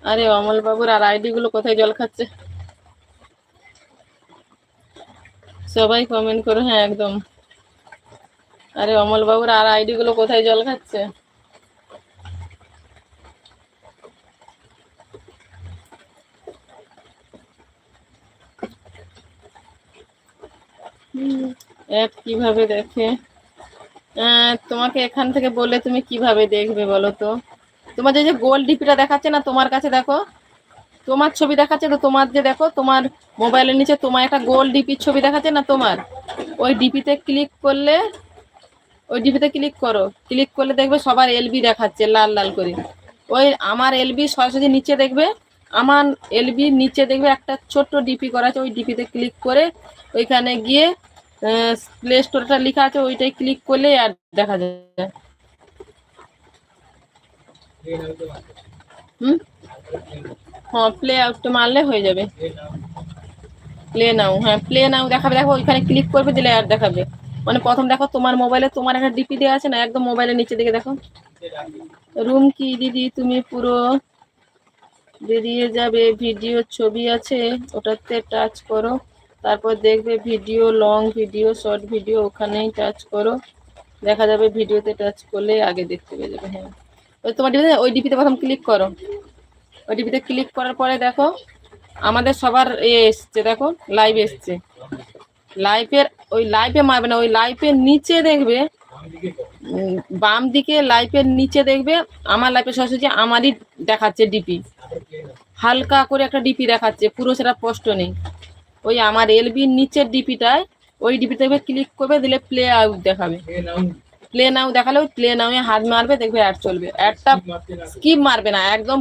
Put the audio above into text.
আরে অমল বাবুর আর আইডি গুলো কোথায় জল খাচ্ছে? সবাই কমেন্ট করো, হ্যাঁ একদম। আরে অমল বাবুর আর আইডি গুলো কোথায় জল খাচ্ছে? অ্যাপ কিভাবে দেখে? তোমাকে এখান থেকে বললে তুমি কিভাবে দেখবে বলো তো? তোমার যে যে গোল ডিপিটা দেখাচ্ছে না তোমার কাছে, দেখো তোমার ছবি দেখাচ্ছে তো, তোমার যে দেখো তোমার মোবাইলের নিচে তোমার একটা গোল ডিপির ছবি দেখাচ্ছে না তোমার, ওই ডিপিতে ক্লিক করলে, ওই ডিপিতে ক্লিক করো, ক্লিক করলে দেখবে সবার এলবি দেখাচ্ছে লাল লাল করে। ওই আমার এলবি সরাসরি নিচে দেখবে, আমার এলবি নিচে দেখবে একটা ছোট্ট ডিপি করা আছে, ওই ডিপিতে ক্লিক করে ওইখানে গিয়ে প্লে স্টোরটা লেখা আছে ওইটাই ক্লিক করলে আর দেখা যায়। হুম, হ্যাঁ প্লে আউট মারলে হয়ে যাবে। প্লে নাও, হ্যাঁ প্লে নাও দেখাবে, দেখো ওইখানে ক্লিক করবে দিলে আর দেখাবে। মানে প্রথম দেখো তোমার মোবাইলে তোমার একটা ডিপি দেওয়া আছে না, একদম মোবাইলের নিচে দিকে দেখো। রুম কি দিদি তুমি পুরো বেরিয়ে যাবে, ভিডিও ছবি আছে ওটাতে টাচ করো, তারপর দেখবে video, long video, short video, ওখানেই টাচ করো, দেখা যাবে ভিডিওতে টাচ করলে আগে দেখতে পেয়ে যাবে। হ্যাঁ ওই তোমার ডিপিতে, ওই ডিপিতে প্রথম ক্লিক করো, ওই ডিপিতে ক্লিক করার পরে দেখো আমাদের সবার এসছে, দেখো লাইভ এসছে। লাইভের ওই লাইভে মারবে না, ওই লাইভের নিচে দেখবে, বাম দিকে লাইভের নিচে দেখবে আমার লাইভে সরাসরি আমারই দেখাচ্ছে ডিপি, হালকা করে একটা ডিপি দেখাচ্ছে, পুরো সেটা স্পষ্ট নেই। ওই আমার এলবির নিচের ডিপিটায়, ওই ডিপি দেখবে ক্লিক করবে দিলে প্লে আউট দেখাবে। প্লে নাও দেখালে ওই প্লে নাও হাত মারবে, দেখবে অ্যাড চলবে, অ্যাডটা স্কিপ মারবে না একদম।